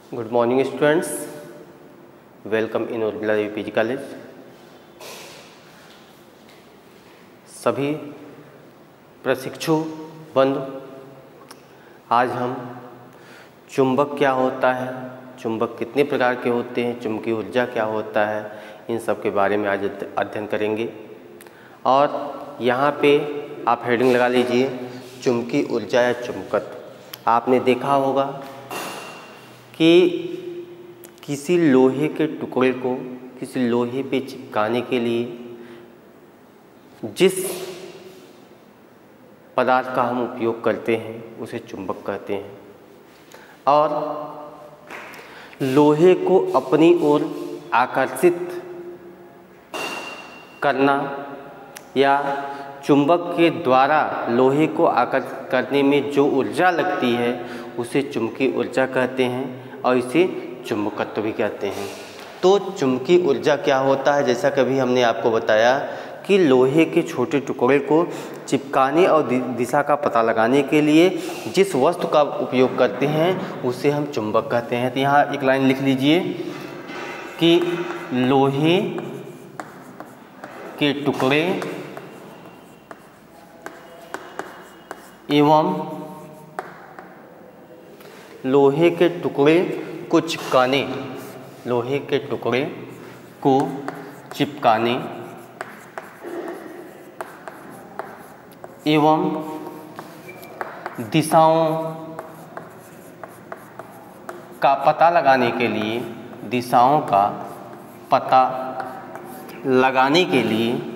Good morning students, welcome in Urmila Devi PG college. सभी प्रशिक्षु बंधु, आज हम चुंबक क्या होता है, चुंबक कितने प्रकार के होते हैं, चुंबकीय ऊर्जा क्या होता है, इन सब के बारे में आज अध्ययन करेंगे। और यहाँ पे आप हेडिंग लगा लीजिए चुंबकीय ऊर्जा या चुंबकत्व। आपने देखा होगा कि किसी लोहे के टुकड़े को किसी लोहे पे चिपकाने के लिए जिस पदार्थ का हम उपयोग करते हैं उसे चुंबक कहते हैं। और लोहे को अपनी ओर आकर्षित करना या चुंबक के द्वारा लोहे को आकर्षित करने में जो ऊर्जा लगती है उसे चुंबकीय ऊर्जा कहते हैं और इसे चुंबकत्व भी कहते हैं। तो चुंबकीय ऊर्जा क्या होता है, जैसा कभी हमने आपको बताया कि लोहे के छोटे टुकड़े को चिपकाने और दिशा का पता लगाने के लिए जिस वस्तु का उपयोग करते हैं उसे हम चुंबक कहते हैं। तो यहाँ एक लाइन लिख लीजिए कि लोहे के टुकड़े एवं लोहे के टुकड़े को चिपकाने, लोहे के टुकड़े को चिपकाने एवं दिशाओं का पता लगाने के लिए, दिशाओं का पता लगाने के लिए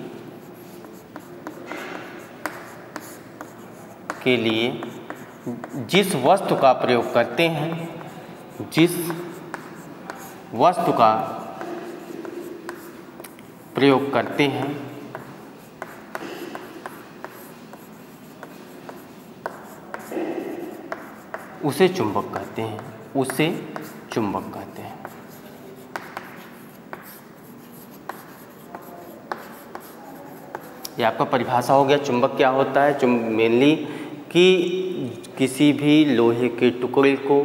जिस वस्तु का प्रयोग करते हैं, जिस वस्तु का प्रयोग करते हैं उसे चुंबक कहते हैं, उसे चुंबक कहते हैं। ये आपका परिभाषा हो गया चुंबक क्या होता है। मेनली कि किसी भी लोहे के टुकड़े को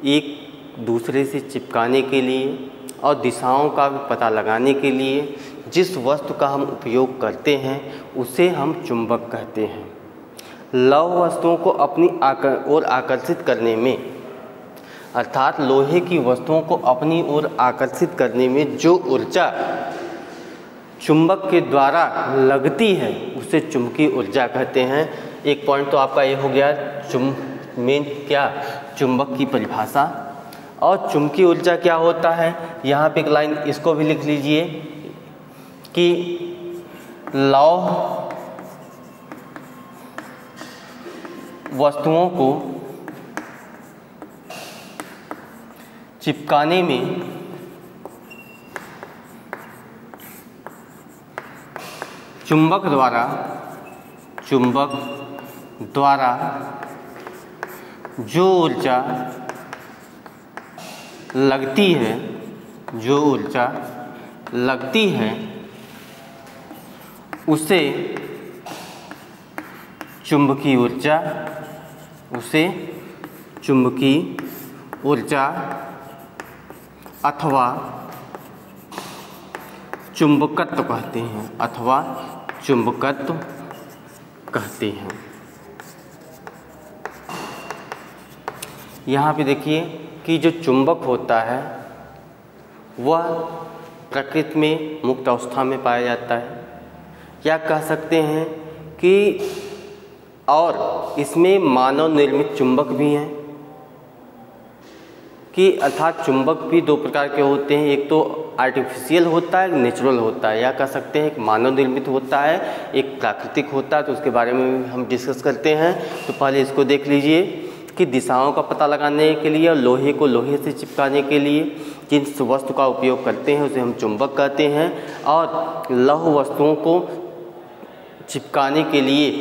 एक दूसरे से चिपकाने के लिए और दिशाओं का भी पता लगाने के लिए जिस वस्तु का हम उपयोग करते हैं उसे हम चुंबक कहते हैं। लौह वस्तुओं को अपनी ओर आकर्षित करने में, अर्थात लोहे की वस्तुओं को अपनी ओर आकर्षित करने में जो ऊर्जा चुंबक के द्वारा लगती है उसे चुंबकीय ऊर्जा कहते हैं। एक पॉइंट तो आपका ये हो गया मेन क्या, चुंबक की परिभाषा। और चुंबकीय ऊर्जा क्या होता है, यहाँ पे एक लाइन इसको भी लिख लीजिए कि लौह वस्तुओं को चिपकाने में चुंबक द्वारा जो ऊर्जा लगती है, जो ऊर्जा लगती है उसे चुंबकीय ऊर्जा, उसे चुंबकीय ऊर्जा अथवा चुंबकत्व कहते हैं, अथवा चुंबकत्व कहते हैं। यहाँ पे देखिए कि जो चुंबक होता है वह प्रकृति में मुक्त अवस्था में पाया जाता है, या कह सकते हैं कि और इसमें मानव निर्मित चुंबक भी हैं कि अर्थात चुंबक भी दो प्रकार के होते हैं, एक तो आर्टिफिशियल होता है, नेचुरल होता है, या कह सकते हैं एक मानव निर्मित होता है, एक प्राकृतिक होता है। तो उसके बारे में हम डिस्कस करते हैं। तो पहले इसको देख लीजिए कि दिशाओं का पता लगाने के लिए और लोहे को लोहे से चिपकाने के लिए जिस वस्तु का उपयोग करते हैं उसे हम चुंबक कहते हैं। और लौह वस्तुओं को चिपकाने के लिए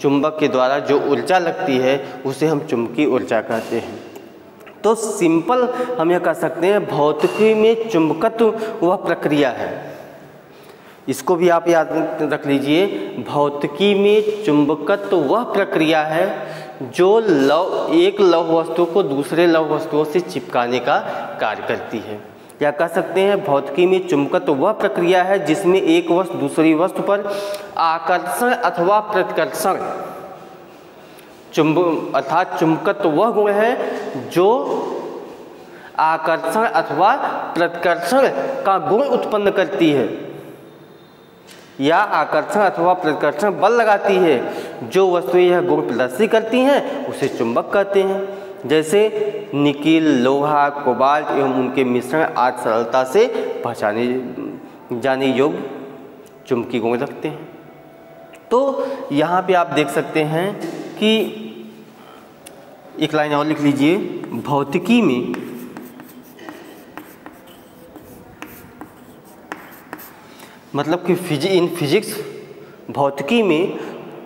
चुंबक के द्वारा जो ऊर्जा लगती है उसे हम चुंबकीय ऊर्जा कहते हैं। तो सिंपल हम यह कह सकते हैं भौतिकी में चुंबकत्व वह प्रक्रिया है, इसको भी आप याद रख लीजिए। भौतिकी में चुंबकत्व वह प्रक्रिया है जो एक लौह वस्तु को दूसरे लौह वस्तुओं से चिपकाने का कार्य करती है। या कह सकते हैं भौतिकी में चुंबकत्व वह प्रक्रिया है जिसमें एक वस्तु दूसरी वस्तु पर आकर्षण अथवा प्रतिकर्षण अर्थात चुंबकत्व वह गुण है जो आकर्षण अथवा प्रतिकर्षण का गुण उत्पन्न करती है या आकर्षण अथवा प्रतिकर्षण बल लगाती है। जो वस्तुएं यह गुण प्रदर्शित करती हैं उसे चुंबक कहते हैं। जैसे निकिल, लोहा, कोबाल्ट एवं उनके मिश्रण आज सरलता से पहचाने जाने योग्य चुंबकीय गुण रखते हैं। तो यहाँ पे आप देख सकते हैं कि एक लाइन और लिख लीजिए, भौतिकी में मतलब कि इन फिजिक्स भौतिकी में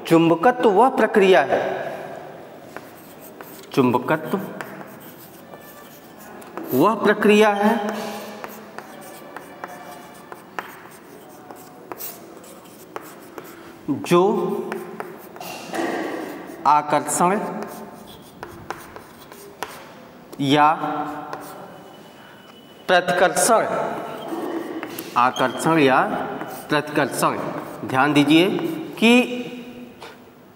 चुंबकत्व वह प्रक्रिया है, चुंबकत्व वह प्रक्रिया है जो आकर्षण या प्रतिकर्षण, आकर्षण या प्रतिकर्षण, ध्यान दीजिए कि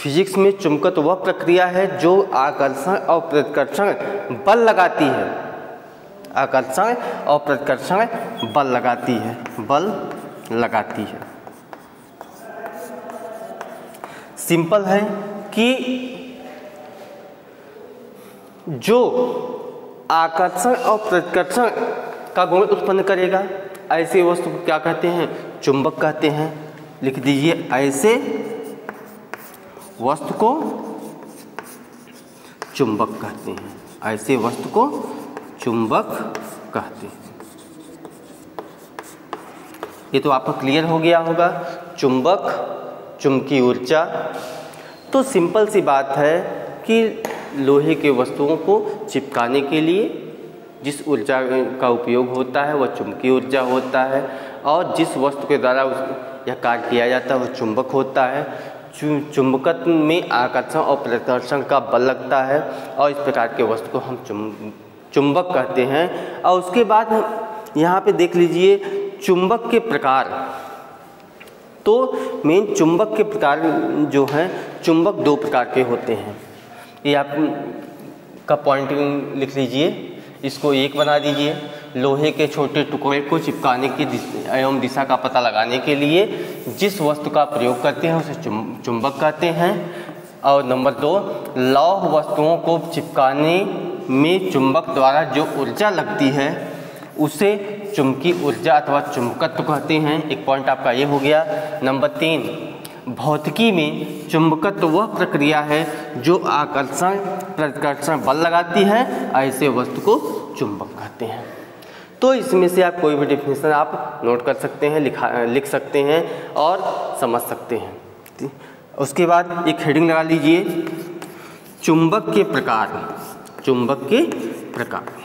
फिजिक्स में चुंबकत्व वह प्रक्रिया है जो आकर्षण और प्रतिकर्षण बल लगाती है, आकर्षण और प्रतिकर्षण बल लगाती है, बल लगाती है। सिंपल है कि जो आकर्षण और प्रतिकर्षण का गुण उत्पन्न करेगा ऐसे वस्तु को क्या कहते हैं, चुंबक कहते हैं। लिख दीजिए, ऐसे वस्तु को चुंबक कहते हैं, ऐसे वस्तु को चुंबक कहते हैं। ये तो आपको क्लियर हो गया होगा। चुंबक, चुंबकीय ऊर्जा। तो सिंपल सी बात है कि लोहे के वस्तुओं को चिपकाने के लिए जिस ऊर्जा का उपयोग होता है वह चुंबकीय ऊर्जा होता है और जिस वस्तु के द्वारा यह कार्य किया जाता है वह चुंबक होता है। चुंबकत्व में आकर्षण और प्रतिकर्षण का बल लगता है और इस प्रकार के वस्तु को हम चुंबक कहते हैं। और उसके बाद यहाँ पे देख लीजिए चुंबक के प्रकार। तो मेन चुंबक के प्रकार जो हैं, चुंबक दो प्रकार के होते हैं। ये आप का पॉइंट लिख लीजिए, इसको एक बना दीजिए। लोहे के छोटे टुकड़े को चिपकाने की एवं दिशा का पता लगाने के लिए जिस वस्तु का प्रयोग करते हैं उसे चुंबक कहते हैं। और नंबर 2, लौह वस्तुओं को चिपकाने में चुंबक द्वारा जो ऊर्जा लगती है उसे चुंबकीय ऊर्जा अथवा चुंबकत्व कहते हैं। एक पॉइंट आपका ये हो गया। नंबर 3, भौतिकी में चुंबकत्व वह प्रक्रिया है जो आकर्षण प्रतिकर्षण बल लगाती है, ऐसे वस्तु को चुंबक कहते हैं। तो इसमें से आप कोई भी डेफिनेशन आप नोट कर सकते हैं, लिख सकते हैं और समझ सकते हैं। उसके बाद एक हेडिंग लगा लीजिए, चुंबक के प्रकार। चुंबक के प्रकार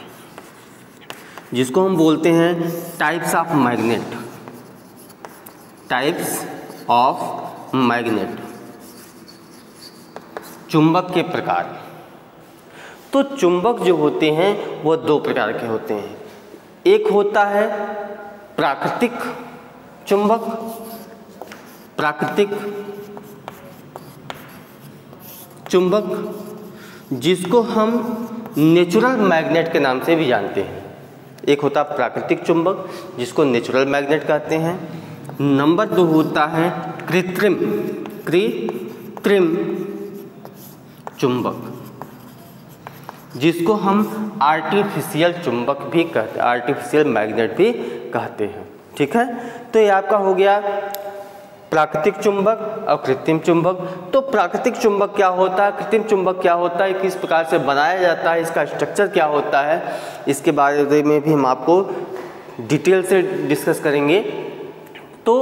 जिसको हम बोलते हैं types of magnet, types of magnet, चुंबक के प्रकार। तो चुंबक जो होते हैं वो दो प्रकार के होते हैं। एक होता है प्राकृतिक चुंबक, प्राकृतिक चुंबक जिसको हम नेचुरल मैग्नेट के नाम से भी जानते हैं। एक होता है प्राकृतिक चुंबक जिसको नेचुरल मैग्नेट कहते हैं। नंबर 2 होता है कृत्रिम चुंबक जिसको हम आर्टिफिशियल चुंबक भी कहते हैं, आर्टिफिशियल मैग्नेट भी कहते हैं। ठीक है, तो ये आपका हो गया प्राकृतिक चुंबक और कृत्रिम चुंबक। तो प्राकृतिक चुंबक क्या होता है, कृत्रिम चुंबक क्या होता है, किस प्रकार से बनाया जाता है, इसका स्ट्रक्चर क्या होता है, इसके बारे में भी हम आपको डिटेल से डिस्कस करेंगे। तो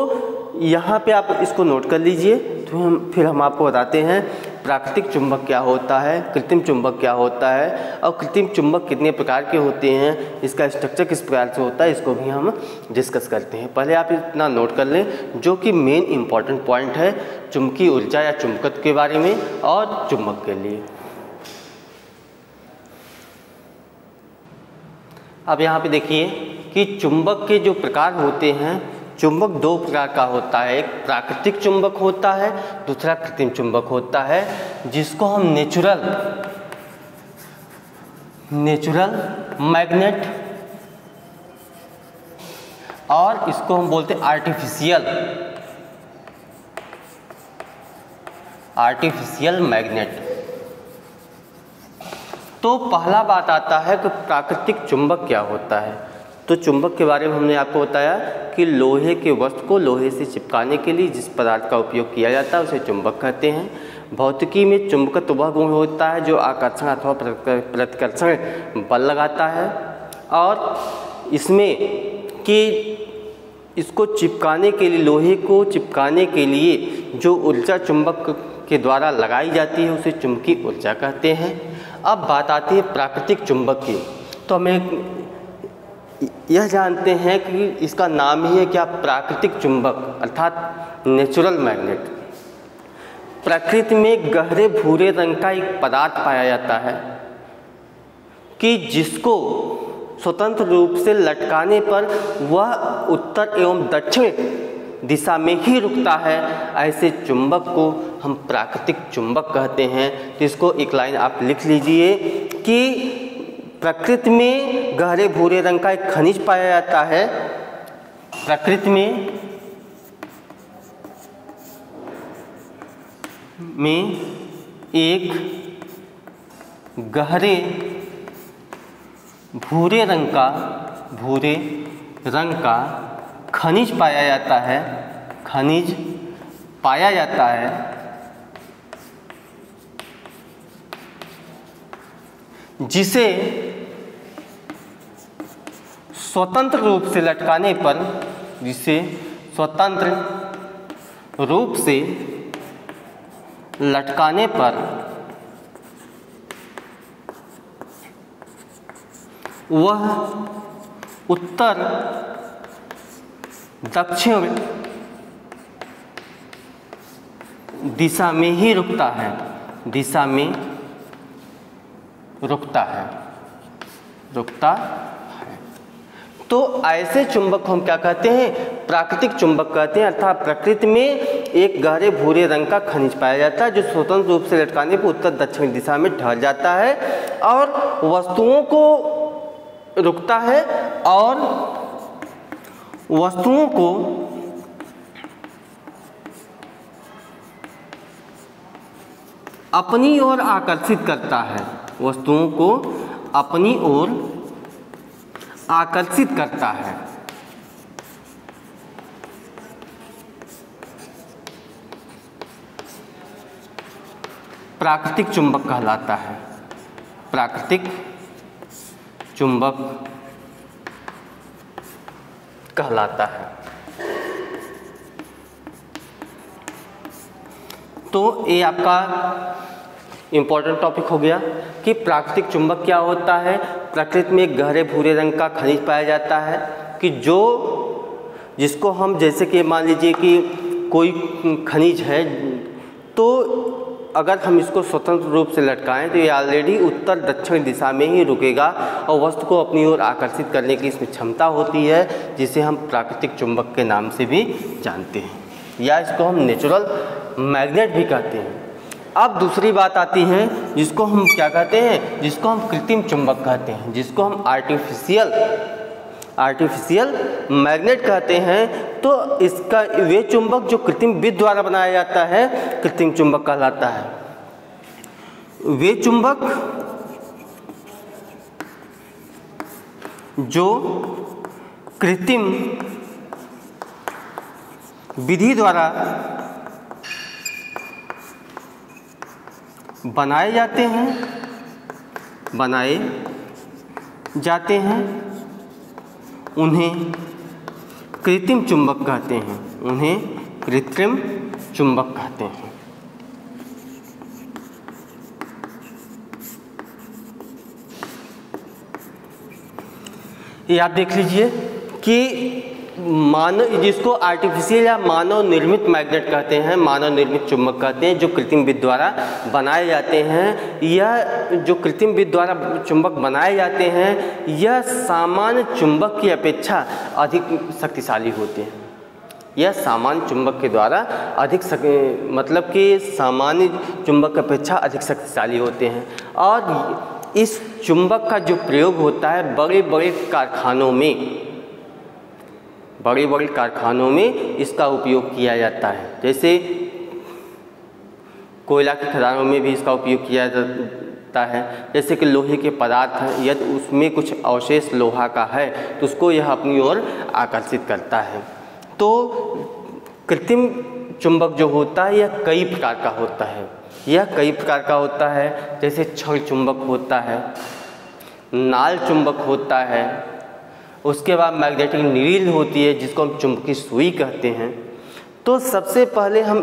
यहाँ पे आप इसको नोट कर लीजिए। तो फिर हम आपको बताते हैं प्राकृतिक चुंबक क्या होता है, कृत्रिम चुंबक क्या होता है और कृत्रिम चुंबक कितने प्रकार के होते हैं, इसका स्ट्रक्चर किस प्रकार से होता है, इसको भी हम डिस्कस करते हैं। पहले आप इतना नोट कर लें जो कि मेन इंपॉर्टेंट पॉइंट है चुंबकीय ऊर्जा या चुंबकत्व के बारे में और चुंबक के लिए। अब यहाँ पे देखिए कि चुंबक के जो प्रकार होते हैं, चुंबक दो प्रकार का होता है, एक प्राकृतिक चुंबक होता है, दूसरा कृत्रिम चुंबक होता है, जिसको हम नेचुरल मैग्नेट और इसको हम बोलते हैं आर्टिफिशियल मैग्नेट। तो पहला बात आता है कि प्राकृतिक चुंबक क्या होता है। तो चुंबक के बारे में हमने आपको बताया कि लोहे के वस्तु को लोहे से चिपकाने के लिए जिस पदार्थ का उपयोग किया जाता है उसे चुंबक कहते हैं। भौतिकी में चुंबकत्व वह गुण होता है जो आकर्षण अथवा प्रतिकर्षण बल लगाता है, और इसमें कि इसको चिपकाने के लिए, लोहे को चिपकाने के लिए जो ऊर्जा चुंबक के द्वारा लगाई जाती है उसे चुंबकीय ऊर्जा कहते हैं। अब बात आती है प्राकृतिक चुंबक की। तो हमें यह जानते हैं कि इसका नाम ही है क्या, प्राकृतिक चुंबक अर्थात नेचुरल मैग्नेट। प्रकृति में गहरे भूरे रंग का एक पदार्थ पाया जाता है कि जिसको स्वतंत्र रूप से लटकाने पर वह उत्तर एवं दक्षिण दिशा में ही रुकता है। ऐसे चुंबक को हम प्राकृतिक चुंबक कहते हैं। तो इसको एक लाइन आप लिख लीजिए कि प्रकृति में गहरे भूरे रंग का एक खनिज पाया जाता है। प्रकृति में एक गहरे भूरे रंग का खनिज पाया जाता है, जिसे स्वतंत्र रूप से लटकाने पर वह उत्तर दक्षिण दिशा में ही रुकता है। तो ऐसे चुंबक को हम क्या कहते हैं, प्राकृतिक चुंबक कहते हैं। अर्थात प्रकृति में एक गहरे भूरे रंग का खनिज पाया जाता है जो स्वतंत्र रूप से लटकाने पर उत्तर दक्षिण दिशा में ठहर जाता है और वस्तुओं को रुकता है और वस्तुओं को अपनी ओर आकर्षित करता है, वस्तुओं को अपनी ओर आकर्षित करता है। प्राकृतिक चुंबक कहलाता है, प्राकृतिक चुंबक कहलाता है। तो ये आपका इम्पोर्टेंट टॉपिक हो गया कि प्राकृतिक चुंबक क्या होता है। प्रकृति में एक गहरे भूरे रंग का खनिज पाया जाता है कि जिसको हम, जैसे कि मान लीजिए कि कोई खनिज है, तो अगर हम इसको स्वतंत्र रूप से लटकाएं तो ये ऑलरेडी उत्तर दक्षिण दिशा में ही रुकेगा और वस्तु को अपनी ओर आकर्षित करने की इसमें क्षमता होती है, जिसे हम प्राकृतिक चुंबक के नाम से भी जानते हैं, या इसको हम नेचुरल मैग्नेट भी कहते हैं। अब दूसरी बात आती है जिसको हम क्या कहते हैं, जिसको हम कृत्रिम चुंबक कहते हैं, जिसको हम आर्टिफिशियल मैग्नेट कहते हैं। तो इसका वे चुंबक जो कृत्रिम विधि द्वारा बनाया जाता है कृत्रिम चुंबक कहलाता है। वे चुंबक जो कृत्रिम विधि द्वारा बनाए जाते हैं उन्हें कृत्रिम चुंबक कहते हैं, ये आप देख लीजिए कि मानव, जिसको आर्टिफिशियल या मानव निर्मित मैग्नेट कहते हैं, मानव निर्मित चुंबक कहते हैं, जो कृत्रिम विधि द्वारा बनाए जाते हैं। यह जो कृत्रिम विधि द्वारा चुंबक बनाए जाते हैं, यह सामान्य चुंबक की अपेक्षा अधिक शक्तिशाली होते हैं। यह सामान्य चुंबक के द्वारा मतलब कि सामान्य चुंबक की अपेक्षा अधिक शक्तिशाली होते हैं। और इस चुंबक का जो प्रयोग होता है बड़े बड़े कारखानों में इसका उपयोग किया जाता है। जैसे कोयला के खदानों में भी इसका उपयोग किया जाता है। जैसे कि लोहे के पदार्थ हैं, यदि उसमें कुछ अवशेष लोहा का है तो उसको यह अपनी ओर आकर्षित करता है। तो कृत्रिम चुंबक जो होता है यह कई प्रकार का होता है। जैसे क्षण चुंबक होता है, नाल चुंबक होता है, उसके बाद मैग्नेटिक नील होती है जिसको हम चुंबकीय सुई कहते हैं। तो सबसे पहले हम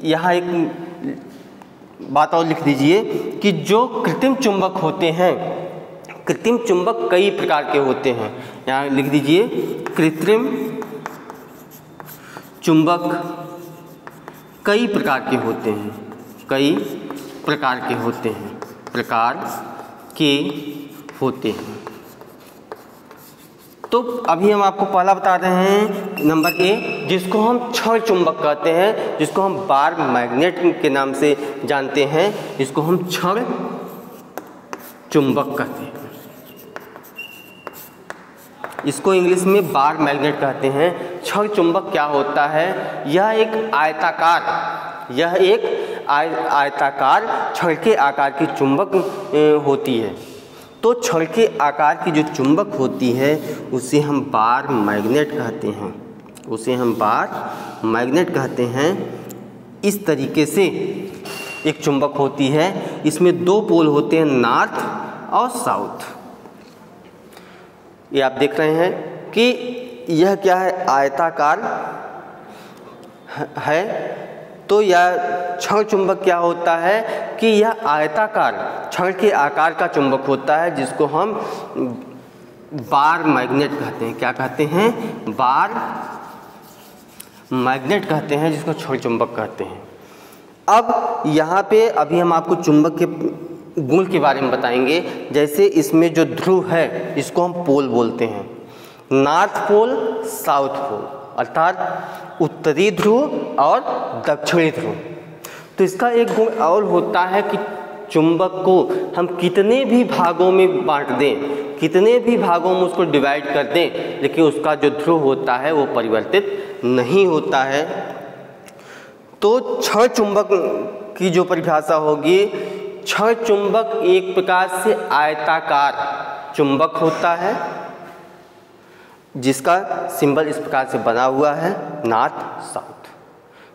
यहाँ एक बात और लिख दीजिए कि जो कृत्रिम चुंबक होते हैं, कृत्रिम चुंबक कई प्रकार के होते हैं। यहाँ लिख दीजिए कृत्रिम चुंबक कई प्रकार के होते हैं। तो अभी हम आपको पहला बता रहे हैं, नंबर ए, जिसको हम क्षण चुंबक कहते हैं, जिसको हम बार मैग्नेट के नाम से जानते हैं, इसको हम क्षण चुंबक कहते हैं। इसको इंग्लिश में बार मैग्नेट कहते हैं। क्षण चुंबक क्या होता है? यह एक आयताकार छड़ के आकार की चुंबक होती है। तो छड़ के आकार की जो चुंबक होती है उसे हम बार मैग्नेट कहते हैं। इस तरीके से एक चुंबक होती है, इसमें दो पोल होते हैं, नॉर्थ और साउथ। ये आप देख रहे हैं कि यह क्या है, आयताकार है। तो यह क्षण चुंबक क्या होता है कि यह आयताकार क्षण के आकार का चुंबक होता है, जिसको हम बार मैग्नेट कहते हैं। क्या कहते हैं? बार मैग्नेट कहते हैं, जिसको क्षण चुंबक कहते हैं। अब यहाँ पे अभी हम आपको चुंबक के गुण के बारे में बताएंगे। जैसे इसमें जो ध्रुव है इसको हम पोल बोलते हैं, नॉर्थ पोल, साउथ पोल, अर्थात उत्तरी ध्रुव और दक्षिणी ध्रुव। तो इसका एक गुण और होता है कि चुंबक को हम कितने भी भागों में बांट दें, कितने भी भागों में उसको डिवाइड कर दें, लेकिन उसका जो ध्रुव होता है वो परिवर्तित नहीं होता है। तो क्षण चुंबक की जो परिभाषा होगी, क्षण चुंबक एक प्रकार से आयताकार चुंबक होता है, जिसका सिंबल इस प्रकार से बना हुआ है, नॉर्थ साउथ।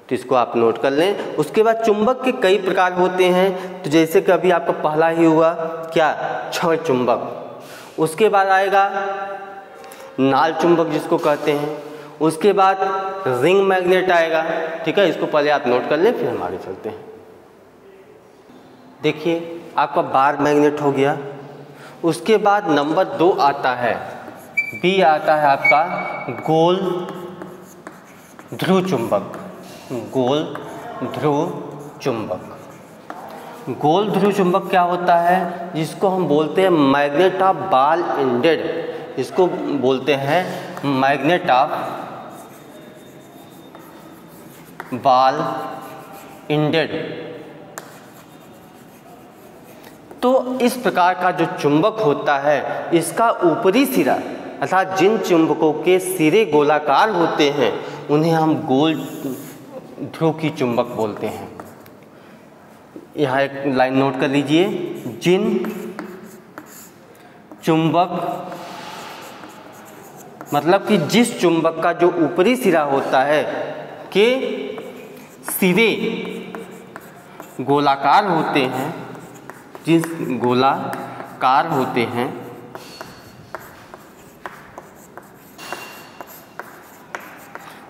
तो इसको आप नोट कर लें। उसके बाद चुंबक के कई प्रकार होते हैं। तो जैसे कि अभी आपका पहला ही हुआ क्या, क्षण चुंबक। उसके बाद आएगा नाल चुंबक जिसको कहते हैं। उसके बाद रिंग मैग्नेट आएगा। ठीक है, इसको पहले आप नोट कर लें, फिर हम आगे चलते हैं। देखिए आपका बार मैग्नेट हो गया। उसके बाद नंबर 2 आता है, बी आता है आपका गोल ध्रुव चुंबक। गोल ध्रुव चुंबक। गोल ध्रुव चुंबक क्या होता है? जिसको हम बोलते हैं मैग्नेट ऑफ बॉल एंडेड। इसको बोलते हैं मैग्नेट ऑफ बॉल एंडेड। तो इस प्रकार का जो चुंबक होता है, इसका ऊपरी सिरा अर्थात जिन चुंबकों के सिरे गोलाकार होते हैं उन्हें हम गोल ध्रुव की चुंबक बोलते हैं। यहाँ एक लाइन नोट कर लीजिए, जिन चुंबक मतलब कि जिस चुंबक का जो ऊपरी सिरा होता है के सिरे गोलाकार होते हैं, जिस गोलाकार होते हैं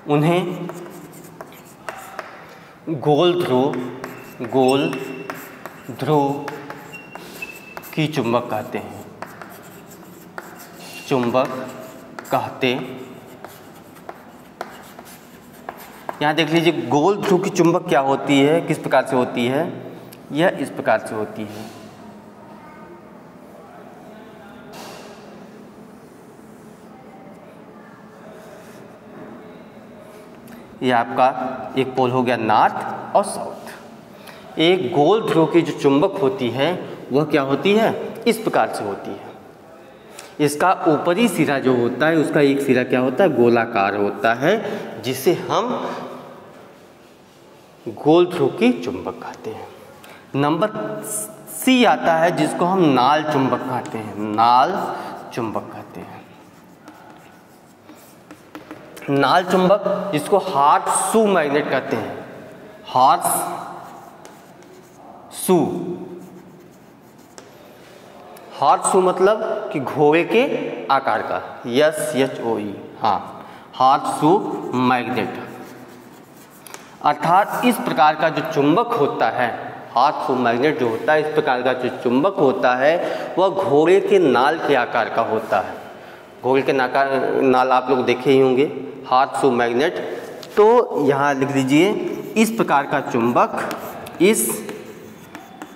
उन्हें गोल ध्रुव की चुंबक कहते हैं। यहाँ देख लीजिए गोल ध्रुव की चुंबक क्या होती है, किस प्रकार से होती है, यह इस प्रकार से होती है। यह आपका एक पोल हो गया नॉर्थ और साउथ। एक गोल ध्रुव की जो चुंबक होती है वह क्या होती है, इस प्रकार से होती है। इसका ऊपरी सिरा जो होता है उसका एक सिरा क्या होता है, गोलाकार होता है, जिसे हम गोल ध्रुव की चुंबक कहते हैं। नंबर सी आता है जिसको हम नाल चुंबक कहते हैं, नाल चुंबक कहते हैं। नाल चुंबक जिसको हॉर्स शू मैग्नेट कहते हैं, हॉर्स शू। हॉर्स शू मतलब कि घोड़े के आकार का, SHOE, हाँ, हॉर्स शू मैग्नेट। अर्थात इस प्रकार का जो चुंबक होता है, हॉर्स शू मैग्नेट जो होता है, इस प्रकार का जो चुंबक होता है वह घोड़े के नाल के आकार का होता है। घोड़े के नाल आप लोग देखे ही होंगे, हॉर्स शू मैग्नेट। तो यहाँ लिख लीजिए इस प्रकार का चुंबक, इस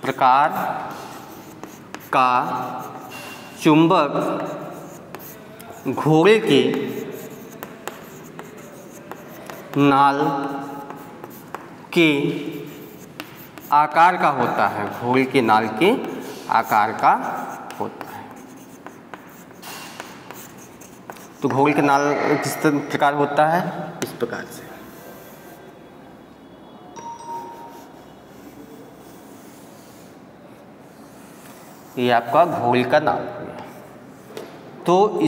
प्रकार का चुंबक घोड़े के नाल के आकार का होता है, घोड़े के नाल के आकार का होता है। तो घोड़े के नाल किस प्रकार होता है, इस प्रकार से। ये आपका घोड़े का नाल हो गया। तो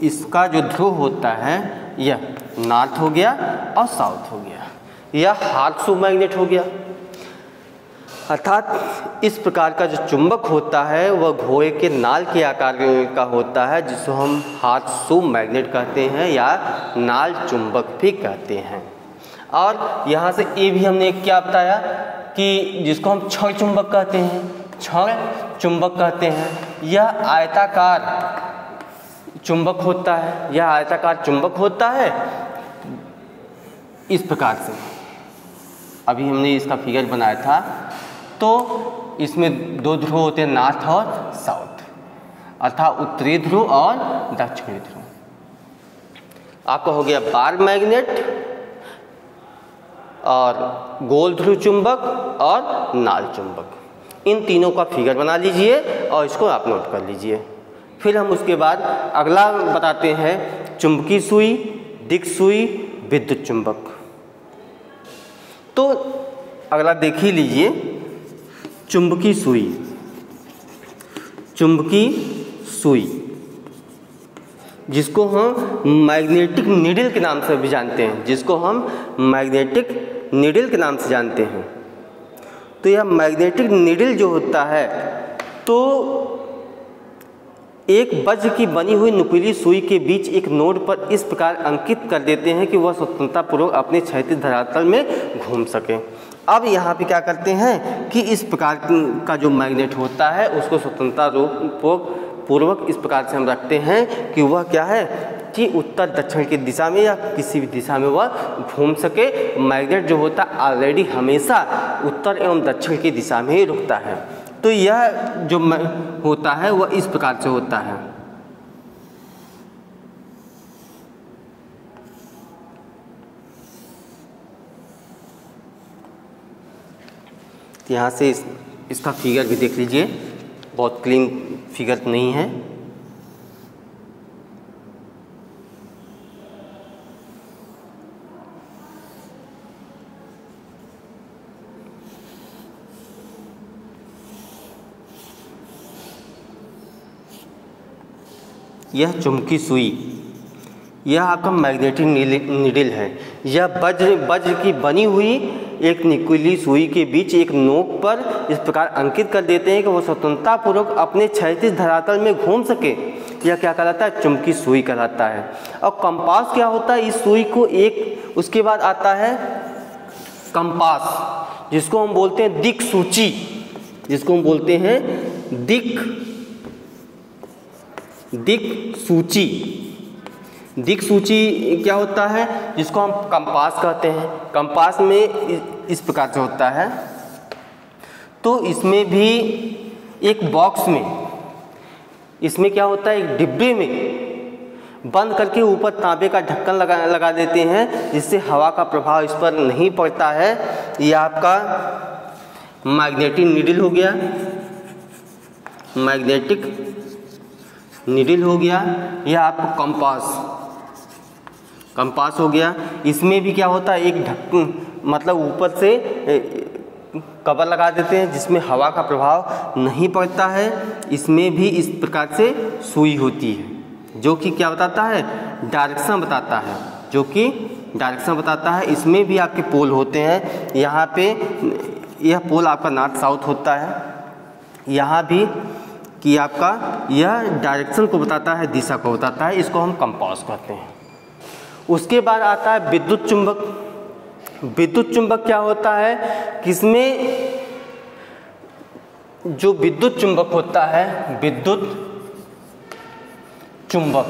इसका जो ध्रुव होता है यह नॉर्थ हो गया और साउथ हो गया, यह हॉर्स शू मैग्नेट हो गया। अर्थात इस प्रकार का जो चुंबक होता है वह घोड़े के नाल के आकार का होता है, जिसको हम हॉर्स शू मैग्नेट कहते हैं या नाल चुंबक भी कहते हैं। और यहाँ से ये भी हमने क्या बताया कि जिसको हम क्षण चुंबक कहते हैं, क्षण चुंबक कहते हैं। यह आयताकार चुंबक होता है, यह आयताकार चुंबक होता है इस प्रकार से। अभी हमने इसका फिगर बनाया था। तो इसमें दो ध्रुव होते हैं, नॉर्थ और साउथ, अर्थात उत्तरी ध्रुव और दक्षिणी ध्रुव। आपका हो गया बार मैग्नेट और गोल ध्रुव चुंबक और नाल चुंबक। इन तीनों का फिगर बना लीजिए और इसको आप नोट कर लीजिए। फिर हम उसके बाद अगला बताते हैं चुंबकीय सुई, दिक् सुई, विद्युत चुंबक। तो अगला देख ही लीजिए, चुंबकीय सुई। चुंबकीय सुई जिसको हम मैग्नेटिक नीडल के नाम से भी जानते हैं, जिसको हम मैग्नेटिक नीडल के नाम से जानते हैं। तो यह मैग्नेटिक नीडल जो होता है, तो एक वज्र की बनी हुई नुकीली सुई के बीच एक नोड पर इस प्रकार अंकित कर देते हैं कि वह स्वतंत्रतापूर्वक अपने क्षैतिज धरातल में घूम सके। अब यहाँ पे क्या करते हैं कि इस प्रकार का जो मैग्नेट होता है उसको स्वतंत्रतापूर्वक इस प्रकार से हम रखते हैं कि वह क्या है कि उत्तर दक्षिण की दिशा में या किसी भी दिशा में वह घूम सके। मैग्नेट जो होता है ऑलरेडी हमेशा उत्तर एवं दक्षिण की दिशा में ही रुकता है। तो यह जो होता है वह इस प्रकार से होता है। यहाँ से इसका फिगर भी देख लीजिए, बहुत क्लीन फिगर नहीं है। यह चुंबकीय सुई, यह आपका मैग्नेटिक नीडल है। यह वज्र की बनी हुई एक नुकीली सुई के बीच एक नोक पर इस प्रकार अंकित कर देते हैं कि वो स्वतंत्रतापूर्वक अपने क्षैतिज धरातल में घूम सके। यह क्या कहलाता है, चुंबकीय सुई कहलाता है। और कंपास क्या होता है, इस सुई को एक उसके बाद आता है कंपास, जिसको हम बोलते हैं दिक् सूची, जिसको हम बोलते हैं दिक् सूची। दिक्सूची क्या होता है, जिसको हम कंपास कहते हैं। कंपास में इस प्रकार से होता है। तो इसमें भी एक बॉक्स में, इसमें क्या होता है, एक डिब्बे में बंद करके ऊपर तांबे का ढक्कन लगा देते हैं, जिससे हवा का प्रभाव इस पर नहीं पड़ता है। ये आपका मैग्नेटिक नीडल हो गया, मैग्नेटिक नीडल हो गया। यह आपका कंपास हो गया। इसमें भी क्या होता है, एक ढक्कन मतलब ऊपर से कवर लगा देते हैं, जिसमें हवा का प्रभाव नहीं पड़ता है। इसमें भी इस प्रकार से सुई होती है, जो कि क्या बताता है, डायरेक्शन बताता है, जो कि डायरेक्शन बताता है। इसमें भी आपके पोल होते हैं। यहाँ पे यह पोल आपका नॉर्थ साउथ होता है। यहाँ भी कि आपका यह डायरेक्शन को बताता है, दिशा को बताता है। इसको हम कंपास कहते हैं। उसके बाद आता है विद्युत चुंबक। विद्युत चुंबक क्या होता है, किसमें जो विद्युत चुंबक होता है, विद्युत चुंबक,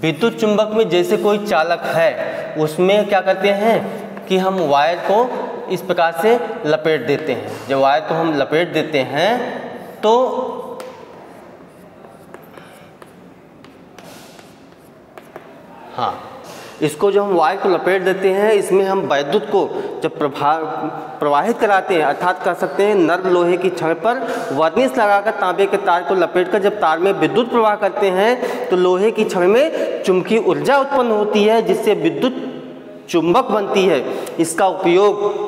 विद्युत चुंबक में जैसे कोई चालक है, उसमें क्या करते हैं कि हम वायर को इस प्रकार से लपेट देते हैं। जब वायर को हम लपेट देते हैं तो हाँ, इसको जो हम वायर को लपेट देते हैं, इसमें हम वैद्युत को जब प्रवाहित कराते हैं, अर्थात कह सकते हैं नर्म लोहे की छड़ पर वर्निश लगाकर तांबे के तार को लपेटकर जब तार में विद्युत प्रवाह करते हैं, तो लोहे की छड़ में चुंबकीय ऊर्जा उत्पन्न होती है, जिससे विद्युत चुंबक बनती है। इसका उपयोग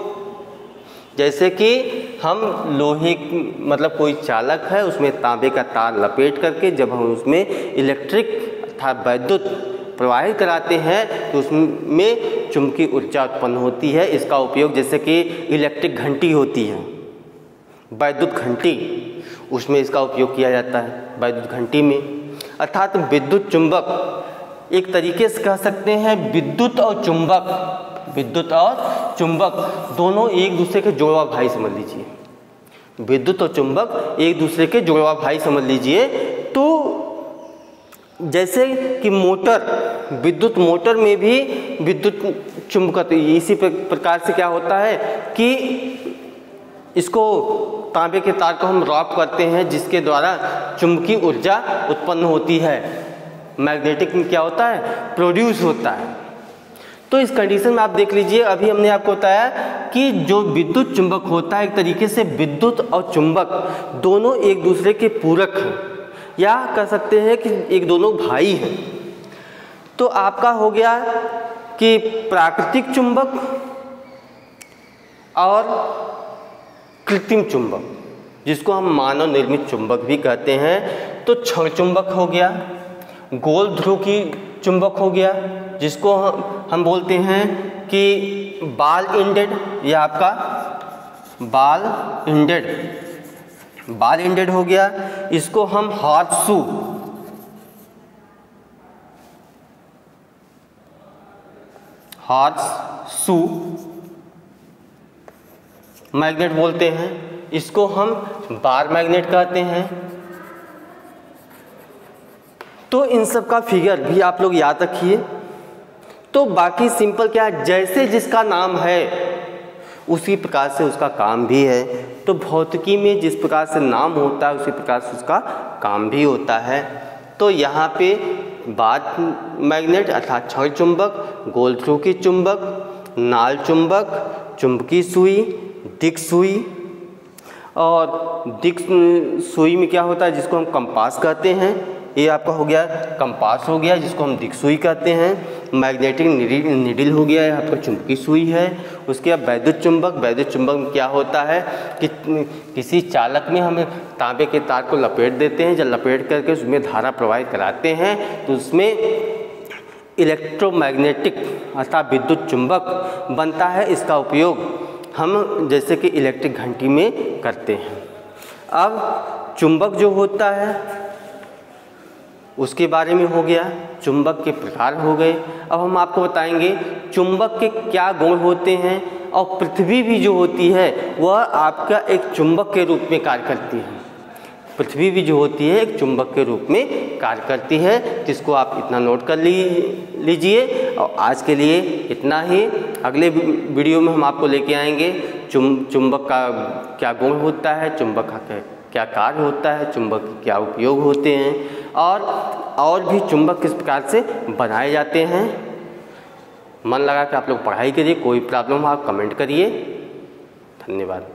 जैसे कि हम लोहे मतलब कोई चालक है, उसमें तांबे का तार लपेट करके जब हम उसमें इलेक्ट्रिक अर्थात वैद्युत प्रवाहित कराते हैं, तो उसमें चुंबकीय ऊर्जा उत्पन्न होती है। इसका उपयोग जैसे कि इलेक्ट्रिक घंटी होती है, वैद्युत घंटी, उसमें इसका उपयोग किया जाता है, वैद्युत घंटी में। अर्थात विद्युत चुंबक एक तरीके से कह सकते हैं, विद्युत और चुंबक दोनों एक दूसरे के जुड़वा भाई समझ लीजिए। विद्युत और चुंबक एक दूसरे के जुड़वा भाई समझ लीजिए। तो जैसे कि मोटर, विद्युत मोटर में भी विद्युत चुंबकत्व इसी प्रकार से क्या होता है कि इसको तांबे के तार को हम रॉप करते हैं, जिसके द्वारा चुंबकीय ऊर्जा उत्पन्न होती है। मैग्नेटिक में क्या होता है, प्रोड्यूस होता है। तो इस कंडीशन में आप देख लीजिए, अभी हमने आपको बताया कि जो विद्युत चुंबक होता है, एक तरीके से विद्युत और चुंबक दोनों एक दूसरे के पूरक हैं, या कह सकते हैं कि एक दोनों भाई हैं। तो आपका हो गया कि प्राकृतिक चुंबक और कृत्रिम चुंबक, जिसको हम मानव निर्मित चुंबक भी कहते हैं। तो क्षण चुंबक हो गया, गोल ध्रुव की चुंबक हो गया, जिसको हम बोलते हैं कि बाल इंडेड, या आपका बाल इंडेड हो गया। इसको हम हॉर्स शू मैग्नेट बोलते हैं। इसको हम बार मैग्नेट कहते हैं। तो इन सब का फिगर भी आप लोग याद रखिए। तो बाकी सिंपल क्या है, जैसे जिसका नाम है उसी प्रकार से उसका काम भी है। तो भौतिकी में जिस प्रकार से नाम होता है, उसी प्रकार से उसका काम भी होता है। तो यहाँ पे बार मैग्नेट अर्थात क्षण चुंबक, गोल ध्रुव की चुंबक, नाल चुंबक, चुंबकीय सुई, दिक् सुई, और दिक् सुई में क्या होता है, जिसको हम कंपास कहते हैं। ये आपका हो गया कंपास हो गया, जिसको हम दिक् सुई कहते हैं। मैग्नेटिक नीडल हो गया, यहाँ पर चुंबकीय सुई है। उसके बाद वैद्युत चुंबक में क्या होता है कि किसी चालक में हम तांबे के तार को लपेट देते हैं। जब लपेट करके उसमें धारा प्रवाहित कराते हैं, तो उसमें इलेक्ट्रोमैग्नेटिक अर्थात विद्युत चुंबक बनता है। इसका उपयोग हम जैसे कि इलेक्ट्रिक घंटी में करते हैं। अब चुंबक जो होता है उसके बारे में हो गया, चुंबक के प्रकार हो गए। अब हम आपको बताएंगे चुंबक के क्या गुण होते हैं, और पृथ्वी भी जो होती है वह आपका एक चुंबक के रूप में कार्य करती है। पृथ्वी भी जो होती है एक चुंबक के रूप में कार्य करती है, जिसको आप इतना नोट कर लीजिए। और आज के लिए इतना ही। अगले वीडियो में हम आपको लेके आएंगे चुंबक का क्या गुण होता है, चुंबक का क्या कार्य होता है, चुंबक के क्या उपयोग होते हैं, और भी चुंबक किस प्रकार से बनाए जाते हैं। मन लगा कि आप लोग पढ़ाई करिए। कोई प्रॉब्लम हो आप कमेंट करिए। धन्यवाद।